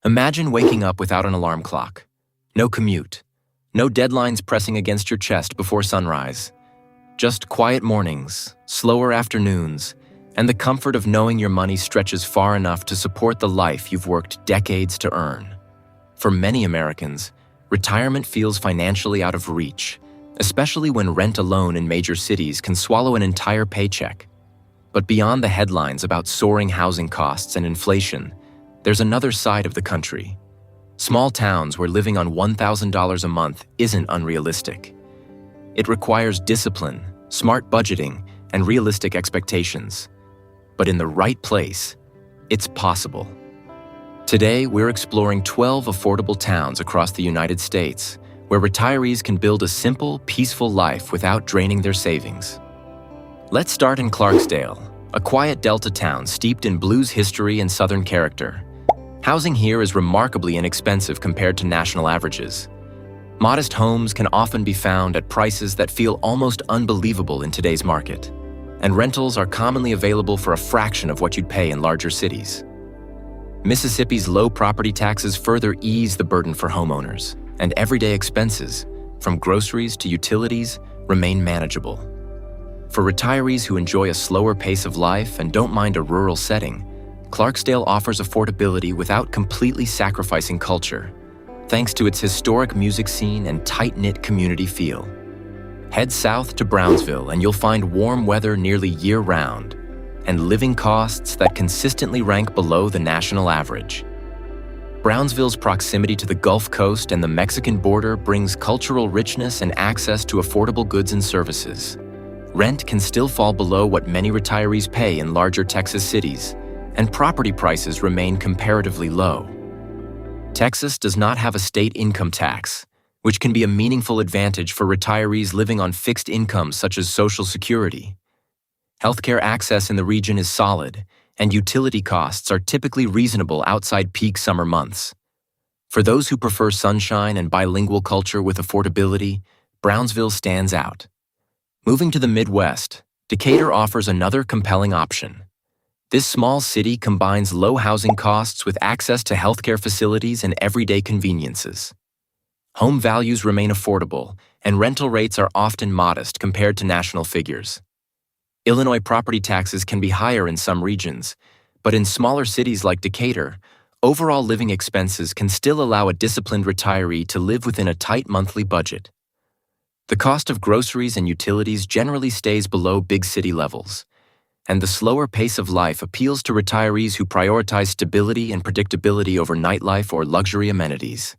Imagine waking up without an alarm clock. No commute. No deadlines pressing against your chest before sunrise. Just quiet mornings, slower afternoons, and the comfort of knowing your money stretches far enough to support the life you've worked decades to earn. For many Americans, retirement feels financially out of reach, especially when rent alone in major cities can swallow an entire paycheck. But beyond the headlines about soaring housing costs and inflation, there's another side of the country. Small towns where living on $1,000 a month isn't unrealistic. It requires discipline, smart budgeting, and realistic expectations. But in the right place, it's possible. Today, we're exploring 12 affordable towns across the United States where retirees can build a simple, peaceful life without draining their savings. Let's start in Clarksdale, a quiet Delta town steeped in blues history and Southern character. Housing here is remarkably inexpensive compared to national averages. Modest homes can often be found at prices that feel almost unbelievable in today's market, and rentals are commonly available for a fraction of what you'd pay in larger cities. Mississippi's low property taxes further ease the burden for homeowners, and everyday expenses, from groceries to utilities, remain manageable. For retirees who enjoy a slower pace of life and don't mind a rural setting, Clarksdale offers affordability without completely sacrificing culture, thanks to its historic music scene and tight-knit community feel. Head south to Brownsville and you'll find warm weather nearly year-round and living costs that consistently rank below the national average. Brownsville's proximity to the Gulf Coast and the Mexican border brings cultural richness and access to affordable goods and services. Rent can still fall below what many retirees pay in larger Texas cities, and property prices remain comparatively low. Texas does not have a state income tax, which can be a meaningful advantage for retirees living on fixed incomes such as Social Security. Healthcare access in the region is solid, and utility costs are typically reasonable outside peak summer months. For those who prefer sunshine and bilingual culture with affordability, Brownsville stands out. Moving to the Midwest, Decatur offers another compelling option. This small city combines low housing costs with access to healthcare facilities and everyday conveniences. Home values remain affordable, and rental rates are often modest compared to national figures. Illinois property taxes can be higher in some regions, but in smaller cities like Decatur, overall living expenses can still allow a disciplined retiree to live within a tight monthly budget. The cost of groceries and utilities generally stays below big city levels, and the slower pace of life appeals to retirees who prioritize stability and predictability over nightlife or luxury amenities.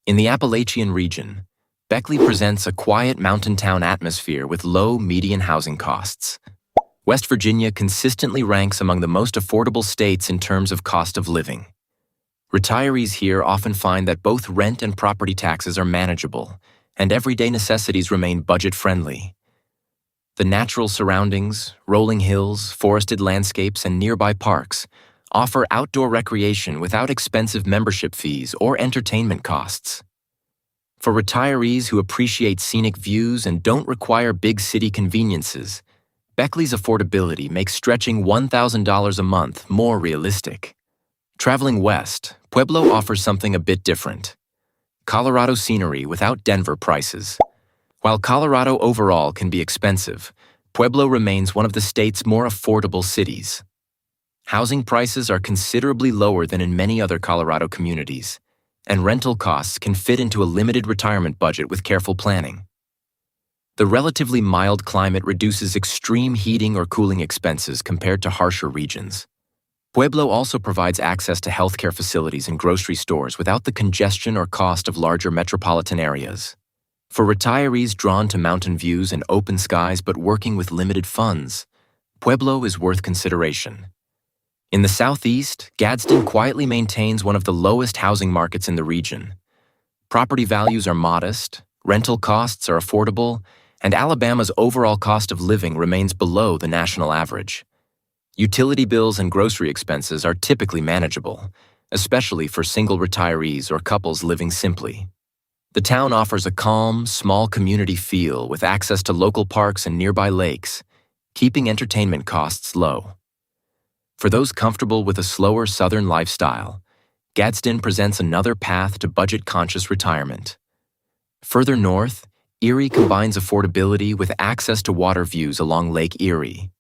In the Appalachian region, Beckley presents a quiet mountain town atmosphere with low median housing costs. West Virginia consistently ranks among the most affordable states in terms of cost of living. Retirees here often find that both rent and property taxes are manageable, and everyday necessities remain budget-friendly. The natural surroundings, rolling hills, forested landscapes, and nearby parks offer outdoor recreation without expensive membership fees or entertainment costs. For retirees who appreciate scenic views and don't require big city conveniences, Beckley's affordability makes stretching $1,000 a month more realistic. Traveling west, Pueblo offers something a bit different. Colorado scenery without Denver prices. While Colorado overall can be expensive, Pueblo remains one of the state's more affordable cities. Housing prices are considerably lower than in many other Colorado communities, and rental costs can fit into a limited retirement budget with careful planning. The relatively mild climate reduces extreme heating or cooling expenses compared to harsher regions. Pueblo also provides access to healthcare facilities and grocery stores without the congestion or cost of larger metropolitan areas. For retirees drawn to mountain views and open skies but working with limited funds, Pueblo is worth consideration. In the southeast, Gadsden quietly maintains one of the lowest housing markets in the region. Property values are modest, rental costs are affordable, and Alabama's overall cost of living remains below the national average. Utility bills and grocery expenses are typically manageable, especially for single retirees or couples living simply. The town offers a calm, small community feel with access to local parks and nearby lakes, keeping entertainment costs low. For those comfortable with a slower southern lifestyle, Gadsden presents another path to budget-conscious retirement. Further north, Erie combines affordability with access to water views along Lake Erie.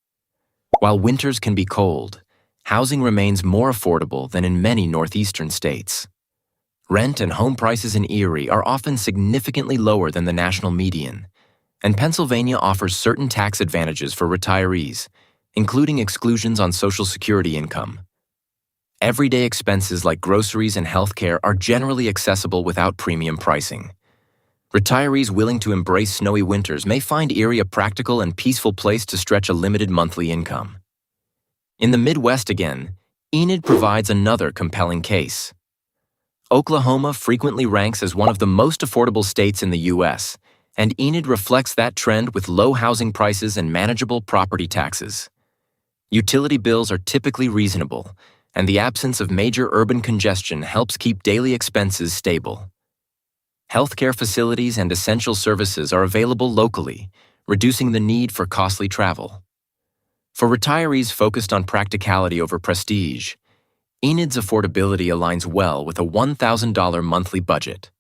While winters can be cold, housing remains more affordable than in many northeastern states. Rent and home prices in Erie are often significantly lower than the national median, and Pennsylvania offers certain tax advantages for retirees, including exclusions on Social Security income. Everyday expenses like groceries and healthcare are generally accessible without premium pricing. Retirees willing to embrace snowy winters may find Erie a practical and peaceful place to stretch a limited monthly income. In the Midwest again, Enid provides another compelling case. Oklahoma frequently ranks as one of the most affordable states in the U.S., and Enid reflects that trend with low housing prices and manageable property taxes. Utility bills are typically reasonable, and the absence of major urban congestion helps keep daily expenses stable. Healthcare facilities and essential services are available locally, reducing the need for costly travel. For retirees focused on practicality over prestige, Enid's affordability aligns well with a $1,000 monthly budget.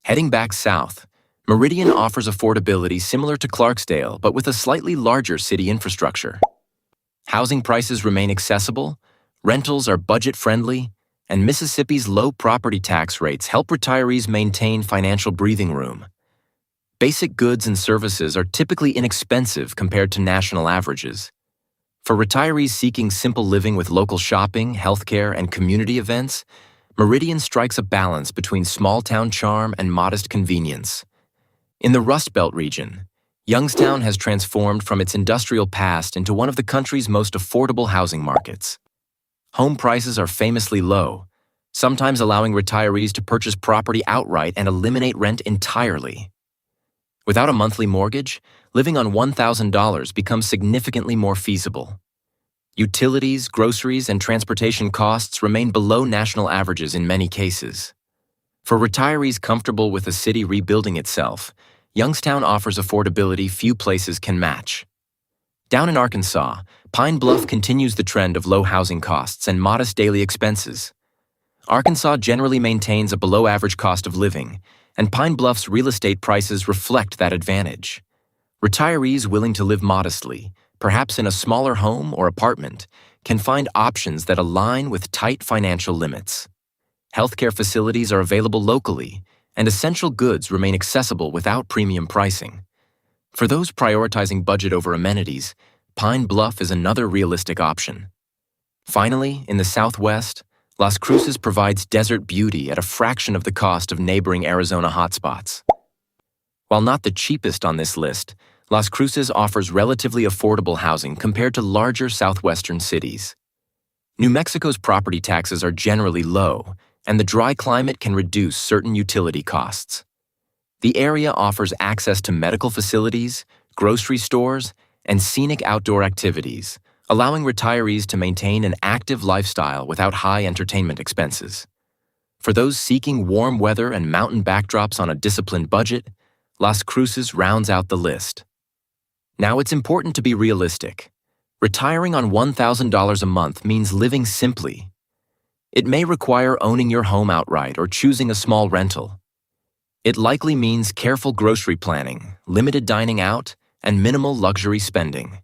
Heading back south, Meridian offers affordability similar to Clarksdale but with a slightly larger city infrastructure. Housing prices remain accessible, rentals are budget-friendly, and Mississippi's low property tax rates help retirees maintain financial breathing room. Basic goods and services are typically inexpensive compared to national averages. For retirees seeking simple living with local shopping, healthcare, and community events, Meridian strikes a balance between small-town charm and modest convenience. In the Rust Belt region, Youngstown has transformed from its industrial past into one of the country's most affordable housing markets. Home prices are famously low, sometimes allowing retirees to purchase property outright and eliminate rent entirely. Without a monthly mortgage, living on $1,000 becomes significantly more feasible. Utilities, groceries, and transportation costs remain below national averages in many cases. For retirees comfortable with a city rebuilding itself, Youngstown offers affordability few places can match. Down in Arkansas, Pine Bluff continues the trend of low housing costs and modest daily expenses. Arkansas generally maintains a below-average cost of living, and Pine Bluff's real estate prices reflect that advantage. Retirees willing to live modestly, perhaps in a smaller home or apartment, can find options that align with tight financial limits. Healthcare facilities are available locally, and essential goods remain accessible without premium pricing. For those prioritizing budget over amenities, Pine Bluff is another realistic option. Finally, in the Southwest, Las Cruces provides desert beauty at a fraction of the cost of neighboring Arizona hotspots. While not the cheapest on this list, Las Cruces offers relatively affordable housing compared to larger southwestern cities. New Mexico's property taxes are generally low, and the dry climate can reduce certain utility costs. The area offers access to medical facilities, grocery stores, and scenic outdoor activities, allowing retirees to maintain an active lifestyle without high entertainment expenses. For those seeking warm weather and mountain backdrops on a disciplined budget, Las Cruces rounds out the list. Now, it's important to be realistic. Retiring on $1,000 a month means living simply. It may require owning your home outright or choosing a small rental. It likely means careful grocery planning, limited dining out, and minimal luxury spending.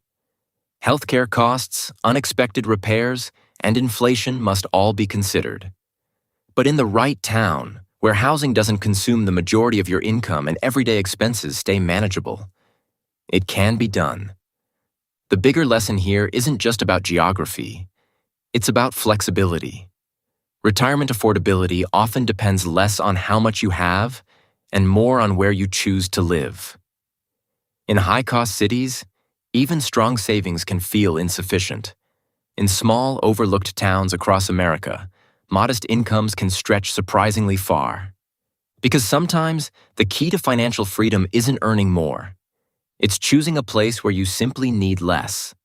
Healthcare costs, unexpected repairs, and inflation must all be considered. But in the right town, where housing doesn't consume the majority of your income and everyday expenses stay manageable, it can be done. The bigger lesson here isn't just about geography. It's about flexibility. Retirement affordability often depends less on how much you have and more on where you choose to live. In high-cost cities, even strong savings can feel insufficient. In small, overlooked towns across America, modest incomes can stretch surprisingly far. Because sometimes, the key to financial freedom isn't earning more. It's choosing a place where you simply need less.